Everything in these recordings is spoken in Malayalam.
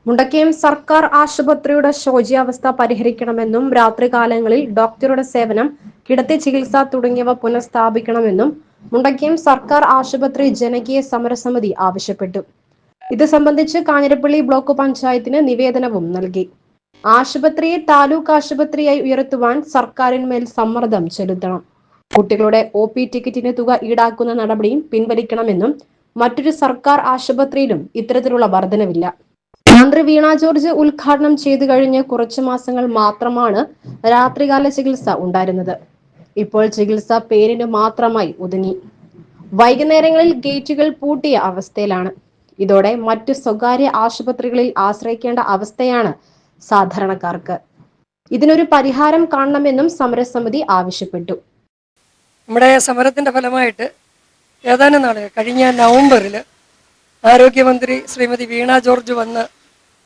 മുണ്ടക്കയം സർക്കാർ ആശുപത്രിയുടെ ശോച്യാവസ്ഥ പരിഹരിക്കണമെന്നും രാത്രികാലങ്ങളിൽ ഡോക്ടറുടെ സേവനം, കിടത്തി ചികിത്സ തുടങ്ങിയവ പുനഃസ്ഥാപിക്കണമെന്നും മുണ്ടക്കയം സർക്കാർ ആശുപത്രി ജനകീയ സമരസമിതി ആവശ്യപ്പെട്ടു. ഇത് സംബന്ധിച്ച് കാഞ്ഞിരപ്പള്ളി ബ്ലോക്ക് പഞ്ചായത്തിന് നിവേദനവും നൽകി. ആശുപത്രിയെ താലൂക്ക് ആശുപത്രിയായി ഉയർത്തുവാൻ സർക്കാരിന്മേൽ സമ്മർദ്ദം ചെലുത്തണം. കുട്ടികളുടെ OP ടിക്കറ്റിന് തുക ഈടാക്കുന്ന നടപടിയും പിൻവലിക്കണമെന്നും മറ്റൊരു സർക്കാർ ആശുപത്രിയിലും ഇത്തരത്തിലുള്ള വർധനവില്ല. മന്ത്രി വീണ ജോർജ് ഉദ്ഘാടനം ചെയ്തു കഴിഞ്ഞ് കുറച്ചു മാസങ്ങൾ മാത്രമാണ് രാത്രികാല ചികിത്സ ഉണ്ടായിരുന്നത്. ഇപ്പോൾ ചികിത്സ പേരിന് മാത്രമായി ഒതുങ്ങി. വൈകുന്നേരങ്ങളിൽ ഗേറ്റുകൾ പൂട്ടിയ അവസ്ഥയിലാണ്. ഇതോടെ മറ്റു സ്വകാര്യ ആശുപത്രികളിൽ ആശ്രയിക്കേണ്ട അവസ്ഥയാണ് സാധാരണക്കാർക്ക്. ഇതിനൊരു പരിഹാരം കാണണമെന്നും സമരസമിതി ആവശ്യപ്പെട്ടു. നമ്മുടെ സമരത്തിന്റെ ഫലമായിട്ട് ഏതാനും നാളുകൾ കഴിഞ്ഞ നവംബറിൽ ആരോഗ്യമന്ത്രി ശ്രീമതി വീണ ജോർജ് വന്ന്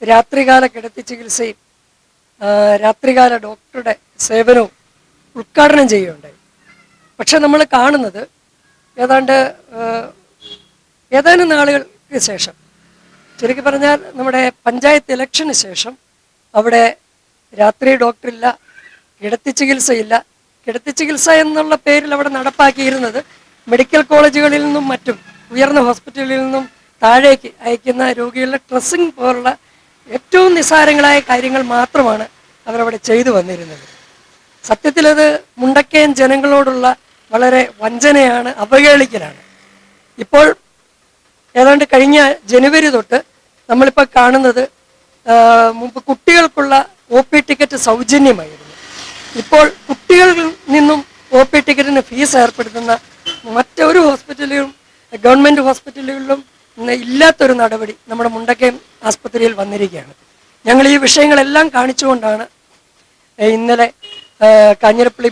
രാത്രികാല കിടത്തി ചികിത്സയും രാത്രികാല ഡോക്ടറുടെ സേവനവും ഉദ്ഘാടനം ചെയ്യുകയുണ്ടായി. പക്ഷെ നമ്മൾ കാണുന്നത് ഏതാനും നാളുകൾക്ക് ശേഷം, ചുരുക്കി പറഞ്ഞാൽ നമ്മുടെ പഞ്ചായത്ത് ഇലക്ഷന് ശേഷം അവിടെ രാത്രി ഡോക്ടറില്ല, കിടത്തി ചികിത്സയില്ല. കിടത്തി ചികിത്സ എന്നുള്ള പേരിൽ അവിടെ നടപ്പാക്കിയിരുന്നത് മെഡിക്കൽ കോളേജുകളിൽ നിന്നും മറ്റും ഉയർന്ന ഹോസ്പിറ്റലുകളിൽ നിന്നും താഴേക്ക് അയക്കുന്ന രോഗികളുടെ ഡ്രസ്സിംഗ് പോലുള്ള ഏറ്റവും നിസ്സാരങ്ങളായ കാര്യങ്ങൾ മാത്രമാണ് അവരവിടെ ചെയ്തു വന്നിരുന്നത്. സത്യത്തിൽ അത് മുണ്ടക്കയം ജനങ്ങളോടുള്ള വളരെ വഞ്ചനയാണ്, അവഹേളിക്കലാണ്. ഇപ്പോൾ ഏതാണ്ട് കഴിഞ്ഞ ജനുവരി തൊട്ട് നമ്മളിപ്പോൾ കാണുന്നത്, മുമ്പ് കുട്ടികൾക്കുള്ള OP ടിക്കറ്റ് സൗജന്യമായിരുന്നു. ഇപ്പോൾ കുട്ടികളിൽ നിന്നും OP ടിക്കറ്റിന് ഫീസ് ഏർപ്പെടുത്തുന്ന മറ്റൊരു ഹോസ്പിറ്റലിലും ഗവൺമെൻറ് ഹോസ്പിറ്റലുകളിലും ഇല്ലാത്തൊരു നടപടി നമ്മുടെ മുണ്ടക്കയം ആസ്പത്രിയിൽ വന്നിരിക്കുകയാണ്. ഞങ്ങൾ ഈ വിഷയങ്ങളെല്ലാം കാണിച്ചുകൊണ്ടാണ് ഇന്നലെ കാഞ്ഞിരപ്പള്ളി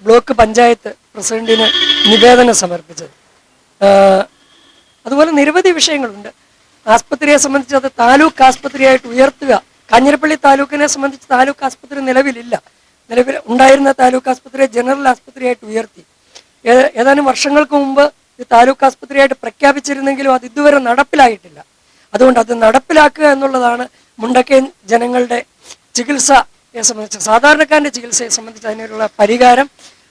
ബ്ലോക്ക് പഞ്ചായത്ത് പ്രസിഡന്റിന് നിവേദനം സമർപ്പിച്ചത്. അതുപോലെ നിരവധി വിഷയങ്ങളുണ്ട്. ആസ്പത്രിയെ സംബന്ധിച്ച് അത് താലൂക്ക് ആസ്പത്രിയായിട്ട് ഉയർത്തുക. കാഞ്ഞിരപ്പള്ളി താലൂക്കിനെ സംബന്ധിച്ച് താലൂക്ക് ആസ്പത്രി നിലവിൽ ഉണ്ടായിരുന്ന താലൂക്ക് ആസ്പത്രിയെ ജനറൽ ആസ്പത്രിയായിട്ട് ഉയർത്തി. ഏതാനും വർഷങ്ങൾക്ക് മുമ്പ് ഇത് താലൂക്ക് ആസ്പത്രിയായിട്ട് പ്രഖ്യാപിച്ചിരുന്നെങ്കിലും അത് ഇതുവരെ നടപ്പിലായിട്ടില്ല. അതുകൊണ്ട് അത് നടപ്പിലാക്കുക എന്നുള്ളതാണ് മുണ്ടക്കയം ജനങ്ങളുടെ ചികിത്സയെ സംബന്ധിച്ച്, സാധാരണക്കാരൻ്റെ ചികിത്സയെ സംബന്ധിച്ച് അതിനുള്ള പരിഹാരം.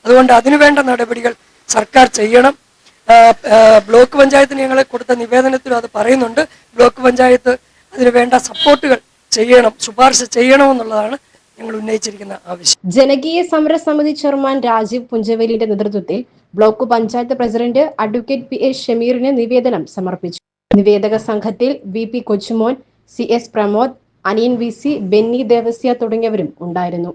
അതുകൊണ്ട് അതിനുവേണ്ട നടപടികൾ സർക്കാർ ചെയ്യണം. ബ്ലോക്ക് പഞ്ചായത്തിന് ഞങ്ങൾ കൊടുത്ത നിവേദനത്തിലും അത് പറയുന്നുണ്ട്. ബ്ലോക്ക് പഞ്ചായത്ത് അതിന് വേണ്ട സപ്പോർട്ടുകൾ ചെയ്യണം, ശുപാർശ ചെയ്യണമെന്നുള്ളതാണ് ഞങ്ങൾ ഉന്നയിച്ചിരിക്കുന്ന ആവശ്യം. ജനകീയ സമരസമിതി ചെയർമാൻ രാജീവ് പുഞ്ചവേലിന്റെ നേതൃത്വത്തിൽ block panchayat president advocate PA ഷമീറിന് നിവേദനം സമർപ്പിച്ചു. നിവേദക സംഘത്തിൽ VP കൊച്ചുമോൻ, CS പ്രമോദ്, അനിയൻ VC, ബെന്നി ദേവസ്യ തുടങ്ങിയവരും ഉണ്ടായിരുന്നു.